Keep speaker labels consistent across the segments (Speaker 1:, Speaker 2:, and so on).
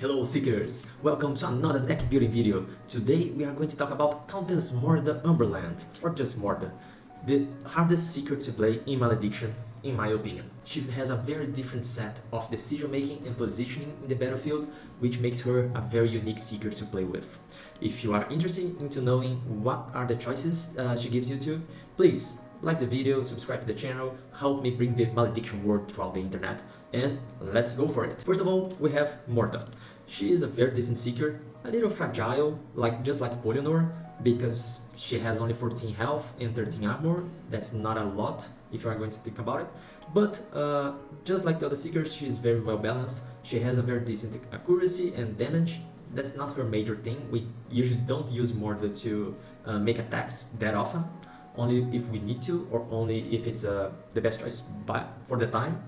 Speaker 1: Hello Seekers! Welcome to another deck building video. Today we are going to talk about Countess Morrida Umberland, or just Morrida, the hardest Seeker to play in Malediction, in my opinion. She has a very different set of decision making and positioning in the battlefield, which makes her a very unique Seeker to play with. If you are interested into knowing what are the choices she gives you to, please like the video, subscribe to the channel, help me bring the malediction word throughout the internet, and let's go for it. First of all, we have Morrida. She is a very decent Seeker, a little fragile, just like Polynor, because she has only 14 health and 13 armor. That's not a lot if you are going to think about it. But just like the other Seekers, she is very well balanced. She has a very decent accuracy and damage. That's not her major thing. We usually don't use Morrida to make attacks that often, only if we need to, or only if it's the best choice for the time.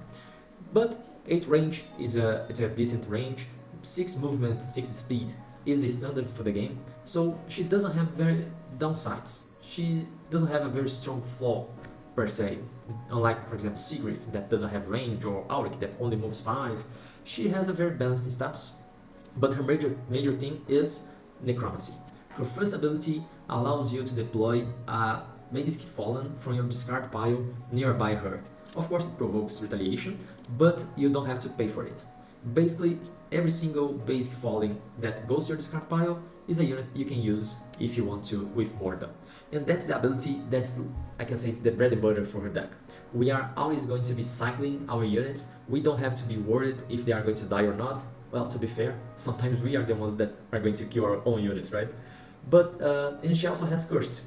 Speaker 1: But 8 range it's a decent range. 6 movement, 6 speed is the standard for the game, so she doesn't have very downsides. She doesn't have a very strong flaw per se, unlike for example Sigrid that doesn't have range, or Auric that only moves 5. She has a very balanced stats, but her major thing is necromancy. Her first ability allows you to deploy a basic fallen from your discard pile nearby her. Of course it provokes retaliation, but you don't have to pay for it. Basically, every single basic falling that goes to your discard pile is a unit you can use if you want to with Morrida. And that's the ability I can say it's the bread and butter for her deck. We are always going to be cycling our units. We don't have to be worried if they are going to die or not. Well, to be fair, sometimes we are the ones that are going to kill our own units, right? But and she also has Curse.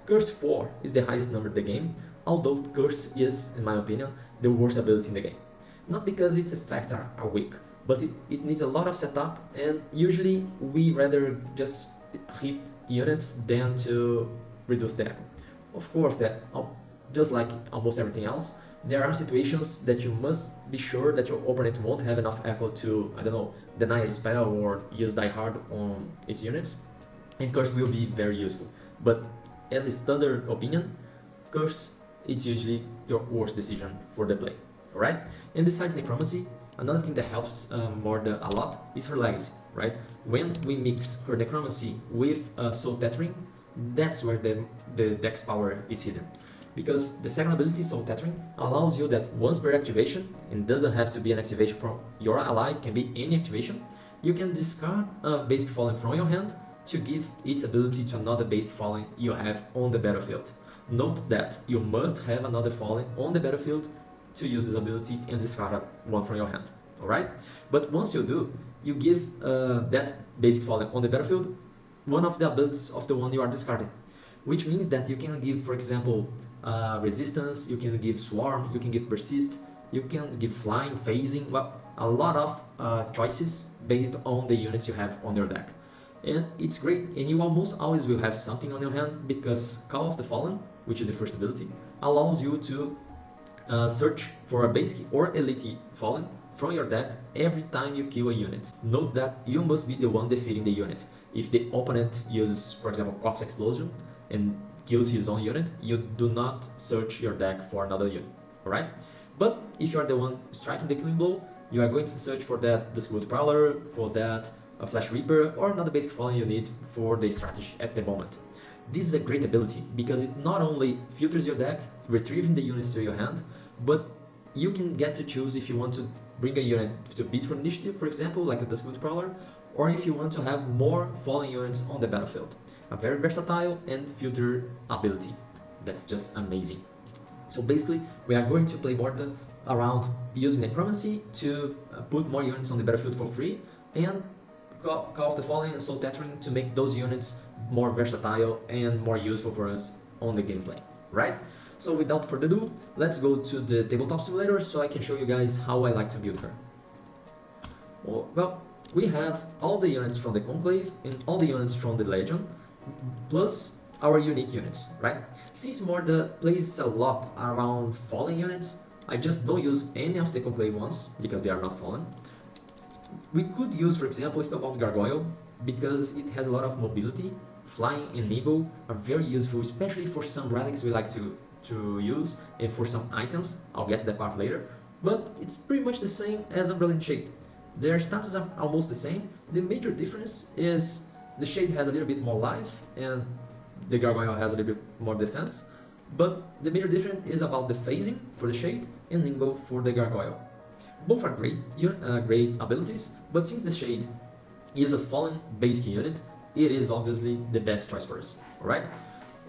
Speaker 1: Curse 4 is the highest number in the game, although Curse is, in my opinion, the worst ability in the game. Not because its effects are weak, but it needs a lot of setup, and usually we rather just hit units than to reduce the echo. Of course, that just like almost everything else, there are situations that you must be sure that your opponent won't have enough echo to, I don't know, deny a spell or use Die Hard on its units, and Curse will be very useful. But as a standard opinion, Curse is usually your worst decision for the play, alright? And besides necromancy, another thing that helps Morrida a lot is her legacy, right? When we mix her necromancy with soul tethering, that's where the dex power is hidden. Because the second ability, soul tethering, allows you that once per activation, and doesn't have to be an activation from your ally, can be any activation, you can discard a basic fallen from your hand to give its ability to another basic fallen you have on the battlefield. Note that you must have another fallen on the battlefield to use this ability and discard one from your hand, alright? But once you do, you give that basic fallen on the battlefield one of the abilities of the one you are discarding, which means that you can give, for example, resistance, you can give swarm, you can give persist, you can give flying, phasing, well, a lot of choices based on the units you have on your deck. And it's great, and you almost always will have something on your hand, because Call of the Fallen, which is the first ability, allows you to search for a basic or elite fallen from your deck every time you kill a unit. Note that you must be the one defeating the unit. If the opponent uses, for example, Corpse Explosion and kills his own unit, you do not search your deck for another unit, alright? But if you are the one striking the killing blow, you are going to search for that Discworld Prowler, for that Flash Reaper, or another basic fallen you need for the strategy at the moment. This is a great ability because it not only filters your deck, retrieving the units to your hand, but you can get to choose if you want to bring a unit to beat for initiative, for example, like a Discworld Prowler, or if you want to have more fallen units on the battlefield. A very versatile and filter ability. That's just amazing. So basically, we are going to play Morrida around using necromancy to put more units on the battlefield for free, and Call of the Fallen and Soul Tethering to make those units more versatile and more useful for us on the gameplay, right? So without further ado, let's go to the tabletop simulator so I can show you guys how I like to build her. Well, we have all the units from the Conclave and all the units from the Legion, plus our unique units, right? Since Morrida plays a lot around fallen units, I just don't use any of the Conclave ones because they are not fallen. We could use, for example, Spellbound Gargoyle because it has a lot of mobility. Flying and nimble are very useful, especially for some relics we like to use, and for some items. I'll get to that part later. But it's pretty much the same as Umbrella in Shade. Their status are almost the same. The major difference is the Shade has a little bit more life and the Gargoyle has a little bit more defense, but the major difference is about the phasing for the Shade and Nimble for the Gargoyle. Both are great abilities, but since the Shade is a fallen basic unit, it is obviously the best choice for us, alright?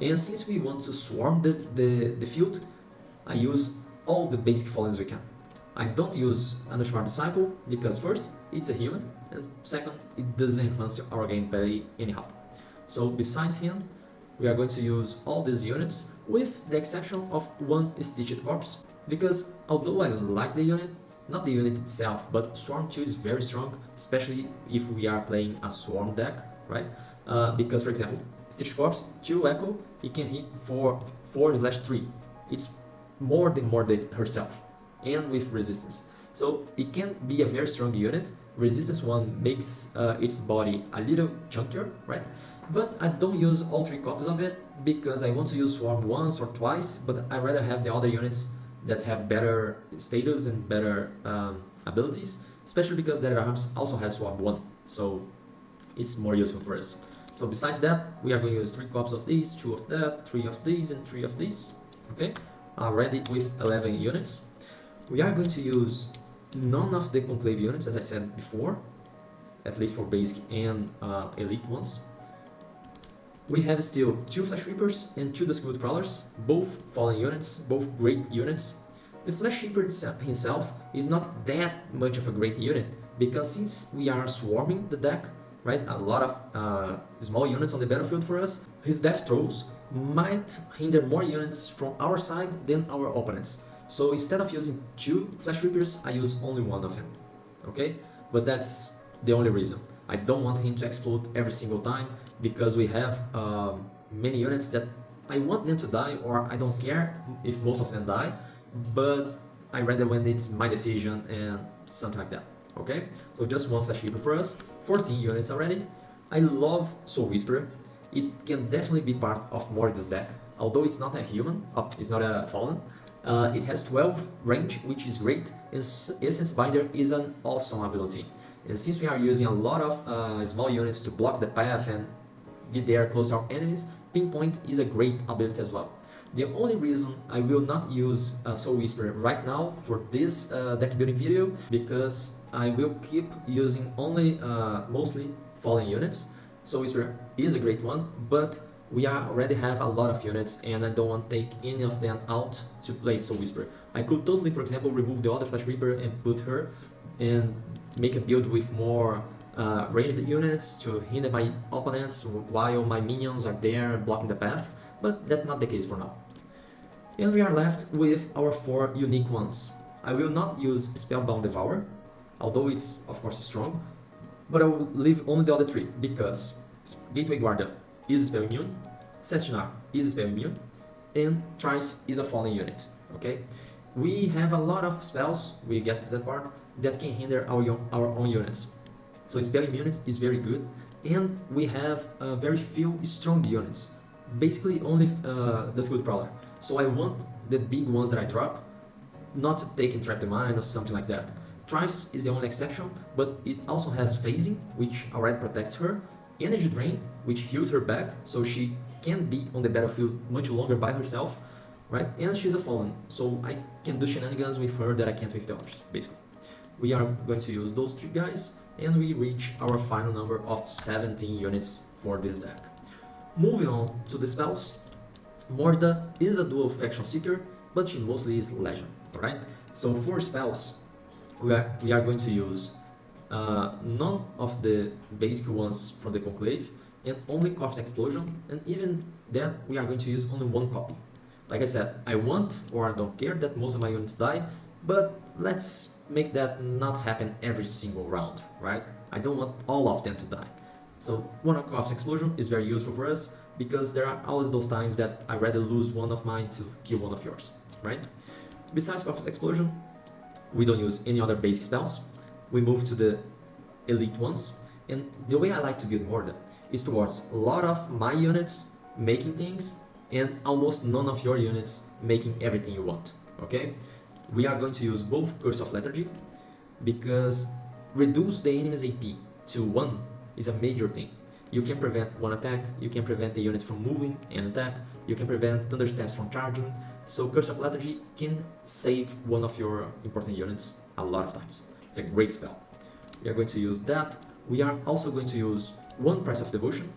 Speaker 1: And since we want to swarm the field, I use all the basic fallens we can. I don't use Anushvar Disciple because first, it's a human, and second, it doesn't enhance our gameplay anyhow. So besides him, we are going to use all these units with the exception of one Stitched Corpse, because although I like the unit, not the unit itself, but Swarm 2 is very strong, especially if we are playing a Swarm deck, right? Because for example, Stitched Corpse, 2 Echo, it can hit 4/3. It's more than Morrida herself, and with resistance. So it can be a very strong unit. Resistance 1 makes its body a little chunkier, right? But I don't use all 3 copies of it because I want to use Swarm once or twice, but I rather have the other units that have better status and better abilities, especially because their arms also has Swarm 1, so it's more useful for us. So besides that, we are going to use 3 copies of these, 2 of that, 3 of these, and 3 of these, okay? Already with 11 units. We are going to use none of the Conclave units, as I said before, at least for basic and elite ones. We have still 2 Flesh Reapers and 2 Duskwood Crawlers, both fallen units, both great units. The Flesh Reaper himself is not that much of a great unit, because since we are swarming the deck, right, a lot of small units on the battlefield for us, his death throws might hinder more units from our side than our opponents. So instead of using 2 Flesh Reapers, I use only 1 of him, okay? But that's the only reason. I don't want him to explode every single time, because we have many units that I want them to die, or I don't care if most of them die, but I rather when it's my decision and something like that, okay? So just 1 Flesh Reaper for us, 14 units already. I love Soul Whisperer. It can definitely be part of Morrida's deck, although it's not a human, it's not a fallen. It has 12 range, which is great, and Essence Binder is an awesome ability. And since we are using a lot of small units to block the path and be there close to our enemies, Pinpoint is a great ability as well. The only reason I will not use Soul Whisperer right now for this deck building video, because I will keep using only mostly fallen units. Soul Whisperer is a great one, but we already have a lot of units and I don't want to take any of them out to play Soul Whisperer. I could totally, for example, remove the other Flesh Reaper and put her and make a build with more ranged units to hinder my opponents while my minions are there blocking the path, but that's not the case for now. And we are left with our 4 unique ones. I will not use Spellbound Devourer, although it's of course strong, but I will leave only the other 3, because Gateway Guardian is spell immune, Sestinar is spell immune, and Trice is a fallen unit, okay? We have a lot of spells, we get to that part, that can hinder our own units. So spell immunity is very good, and we have very few strong units, basically only Duskwood Crawler. So I want the big ones that I drop not to take Entrap the Mind or something like that. Trice is the only exception, but it also has phasing, which already protects her, Energy Drain, which heals her back, so she can be on the battlefield much longer by herself, right? And she's a fallen, so I can do shenanigans with her that I can't with the others, basically. We are going to use those 3 guys, and we reach our final number of 17 units for this deck. Moving on to the spells, Morrida is a dual faction seeker, but she mostly is legend, alright? So for spells, we are going to use none of the basic ones from the Conclave, and only Corpse Explosion, and even that we are going to use only 1 copy. Like I said, I want, or I don't care, that most of my units die, but let's make that not happen every single round, right? I don't want all of them to die. So 1 Corpse Explosion is very useful for us, because there are always those times that I'd rather lose 1 of mine to kill 1 of yours, right? Besides Corpse Explosion, we don't use any other basic spells. We move to the elite ones, and the way I like to build Morrida is towards a lot of my units making things and almost none of your units making everything you want, okay? We are going to use both Curse of Lethargy, because reduce the enemy's AP to 1 is a major thing. You can prevent one attack, you can prevent the units from moving and attack, you can prevent thundersteps from charging, so Curse of Lethargy can save one of your important units a lot of times. It's a great spell. We are going to use that. We are also going to use one Price of Devotion,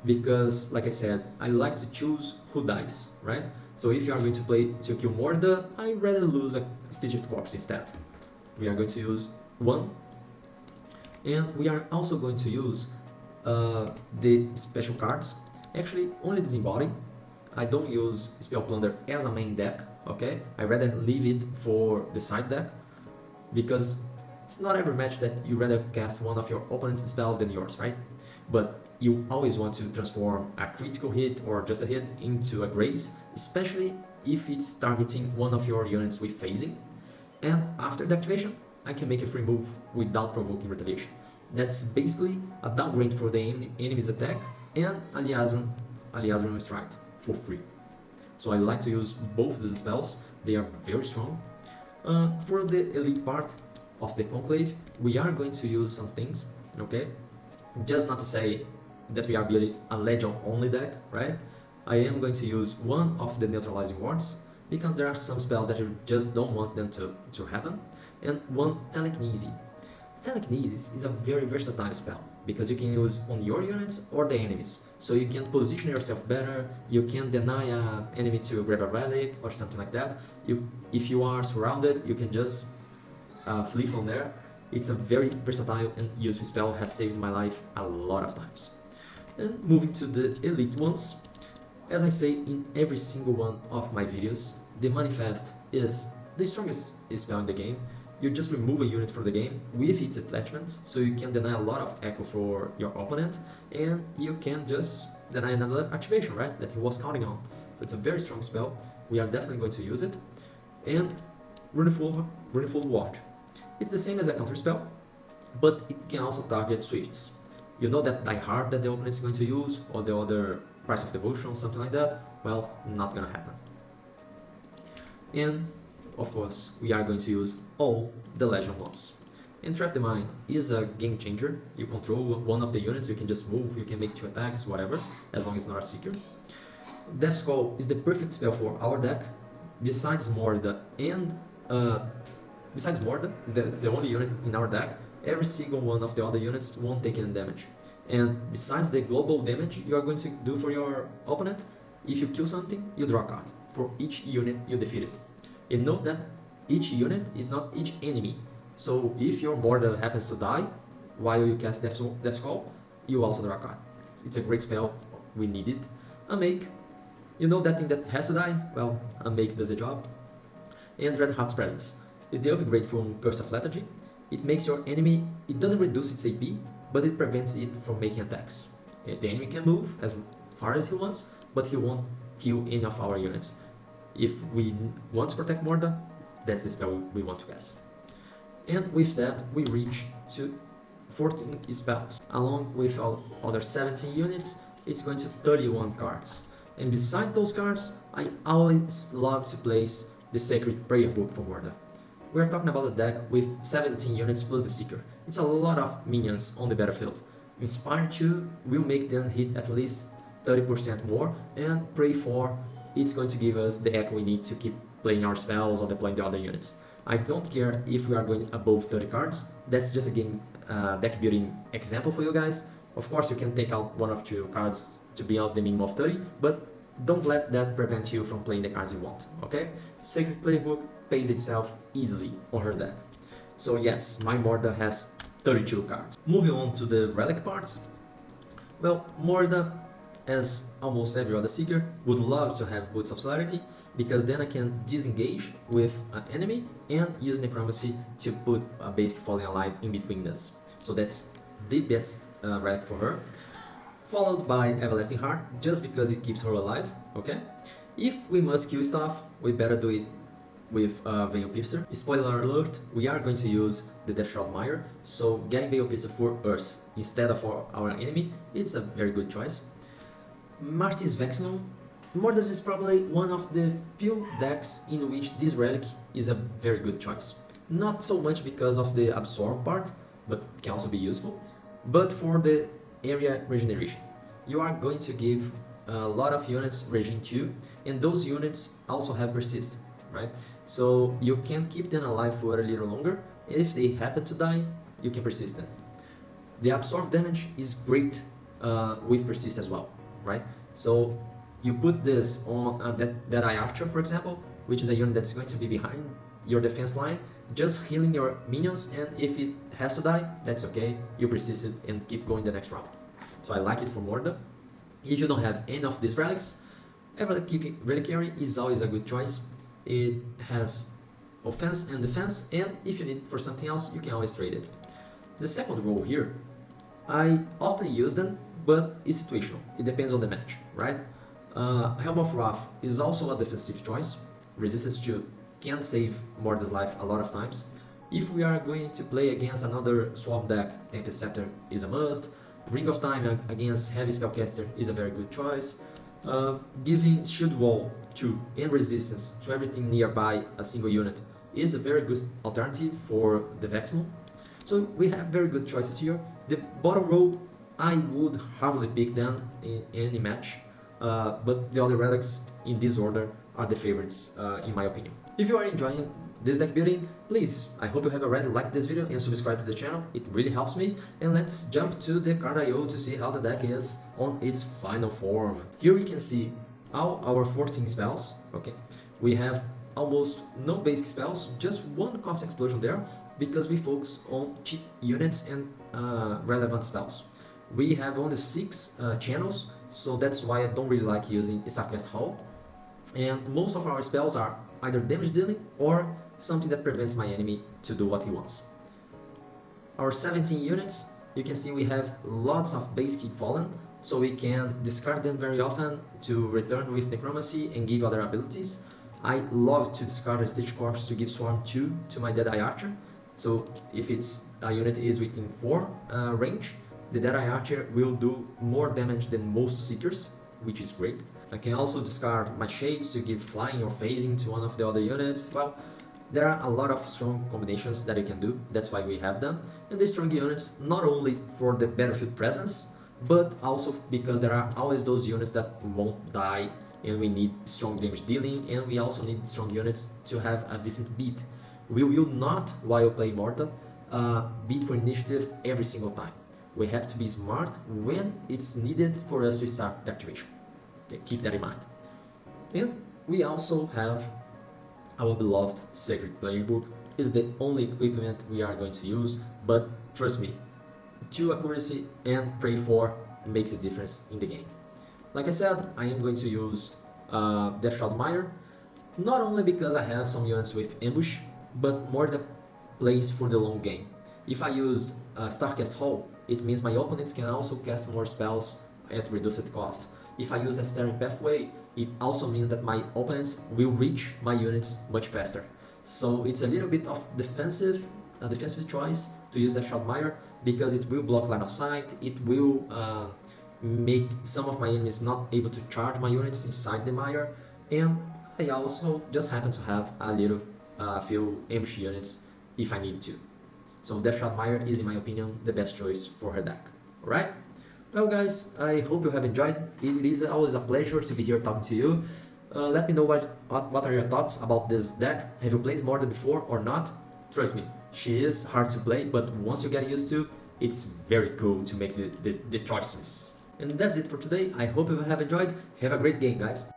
Speaker 1: because, like I said, I like to choose who dies, right? So if you are going to play to kill Morda, I'd rather lose a Stitched Corpse instead. We are going to use one, and we are also going to use the special cards. Actually, only Disembody. I don't use Spell Plunder as a main deck, okay? I rather leave it for the side deck, because it's not every match that you rather cast one of your opponent's spells than yours, right? But you always want to transform a critical hit or just a hit into a grace, especially if it's targeting one of your units with phasing. And after the activation, I can make a free move without provoking retaliation. That's basically a downgrade for the enemy's attack and Aliazron Strike for free. So I like to use both these spells, they are very strong. For the elite part of the Conclave, we are going to use some things, okay? Just not to say that we are building a Legion only deck, right? I am going to use one of the neutralizing wards, because there are some spells that you just don't want them to happen, and one Telekinesis. Telekinesis is a very versatile spell, because you can use on your units or the enemies, so you can position yourself better, you can deny an enemy to grab a relic or something like that. If you are surrounded, you can just flee from there. It's a very versatile and useful spell, has saved my life a lot of times. And moving to the elite ones, as I say in every single one of my videos, the Manifest is the strongest spell in the game. You just remove a unit from the game with its attachments, so you can deny a lot of echo for your opponent, and you can just deny another activation, right, that he was counting on. So it's a very strong spell, we are definitely going to use it. And Runeful Watch. It's the same as a counter spell, but it can also target Swifts. You know that Die Hard that the opponent is going to use, or the other Price of Devotion, something like that? Well, not gonna happen. And, of course, we are going to use all the Legion ones. And Trap the Mind is a game changer. You control one of the units, you can just move, you can make 2 attacks, whatever, as long as it's not a Seeker. Death's Call is the perfect spell for our deck. Besides Morda, that's the only unit in our deck, every single one of the other units won't take any damage. And besides the global damage you are going to do for your opponent, if you kill something, you draw a card for each unit you defeated. And note that each unit is not each enemy. So if your border happens to die while you cast Death's Call, you also draw a card. It's a great spell, we need it. Unmake, you know that thing that has to die? Well, Unmake does the job. And Red Heart's Presence is the upgrade from Curse of Lethargy. It makes your enemy, it doesn't reduce its AP, but it prevents it from making attacks. The enemy can move as far as he wants, but he won't kill any of our units. If we want to protect Morda, that's the spell we want to cast. And with that, we reach to 14 spells. Along with our other 17 units, it's going to 31 cards. And besides those cards, I always love to place the Sacred Prayer Book for Morda. We're talking about a deck with 17 units plus the Seeker. It's a lot of minions on the battlefield. Inspire 2 will make them hit at least 30% more, and Pray 4, it's going to give us the echo we need to keep playing our spells or deploying the other units. I don't care if we are going above 30 cards, that's just a game deck building example for you guys. Of course you can take out 1 or 2 cards to be out the minimum of 30, but don't let that prevent you from playing the cards you want, okay? Sacred Playbook pays itself easily on her deck. So yes, my Morda has 32 cards. Moving on to the relic parts. Well, Morda, as almost every other Seeker, would love to have Boots of Celerity, because then I can disengage with an enemy and use Necromancy to put a basic Falling Alive in between us. So that's the best relic for her. Followed by Everlasting Heart, just because it keeps her alive, okay? If we must kill stuff, we better do it with Veil Piercer. Spoiler alert, we are going to use the Deathshroud Mire, so getting Veil Piercer for us instead of for our enemy, it's a very good choice. Marty's Vexillon. Mordas is probably one of the few decks in which this relic is a very good choice. Not so much because of the Absorb part, but can also be useful. But for the area regeneration, you are going to give a lot of units regen 2, and those units also have persist, right? So you can keep them alive for a little longer, and if they happen to die, you can persist them. The absorb damage is great with persist as well, right? So you put this on that archer, for example, which is a unit that's going to be behind your defense line, just healing your minions, and if it has to die, that's okay, you persist it and keep going the next round. So I like it for morrida. If you don't have any of these relics, reliquary is always a good choice. It has offense and defense, and if you need for something else, you can always trade it. The second role here, I often use them, but it's situational. It depends on the match, right? Helm of Wrath is also a defensive choice. Resistance to can save morrida's life a lot of times. If we are going to play against another Swarm deck, Tempest Scepter is a must. Ring of Time against Heavy Spellcaster is a very good choice. Giving Shield Wall 2 and Resistance to everything nearby a single unit is a very good alternative for the Vexnal. So we have very good choices here. The bottom row, I would hardly pick them in any match, but the other relics in this order are the favorites in my opinion. If you are enjoying this deck building, please, I hope you have already liked this video and subscribed to the channel, it really helps me. And let's jump to the card IO to see how the deck is on its final form. Here we can see all our 14 spells, okay? We have almost no basic spells, just one Corpse Explosion there, because we focus on cheap units and relevant spells. We have only 6 channels, so that's why I don't really like using Starcast Hall. And most of our spells are either damage dealing or something that prevents my enemy to do what he wants. Our 17 units, you can see we have lots of base Keep Fallen, so we can discard them very often to return with Necromancy and give other abilities. I love to discard a Stitch Corpse to give Swarm 2 to my Deadeye Archer, so if it's a unit is within 4 range, the Deadeye Archer will do more damage than most Seekers, which is great. I can also discard my Shades to give Flying or Phasing to one of the other units. Well, there are a lot of strong combinations that you can do, that's why we have them. And the strong units, not only for the battlefield presence, but also because there are always those units that won't die, and we need strong damage dealing, and we also need strong units to have a decent beat. We will not, while playing morrida, beat for initiative every single time. We have to be smart when it's needed for us to start the activation. Okay, keep that in mind. And we also have our beloved Sacred Playbook. Is the only equipment we are going to use, but trust me, 2 accuracy and pray for makes a difference in the game. Like I said, I am going to use Deathshroud Mire, not only because I have some units with ambush, but more the plays for the long game. If I used Starcast Hall, it means my opponents can also cast more spells at reduced cost. If I use a Staring Pathway, it also means that my opponents will reach my units much faster. So it's a little bit of a defensive choice to use the Deathshroud Mire, because it will block line of sight, it will make some of my enemies not able to charge my units inside the mire, and I also just happen to have a few ambush units if I need to. So Deathshroud Mire is, in my opinion, the best choice for her deck. Alright? Well guys, I hope you have enjoyed. It is always a pleasure to be here talking to you. Let me know what are your thoughts about this deck. Have you played morrida before or not? Trust me, she is hard to play, but once you get used to, it's very cool to make the choices. And that's it for today. I hope you have enjoyed. Have a great game, guys.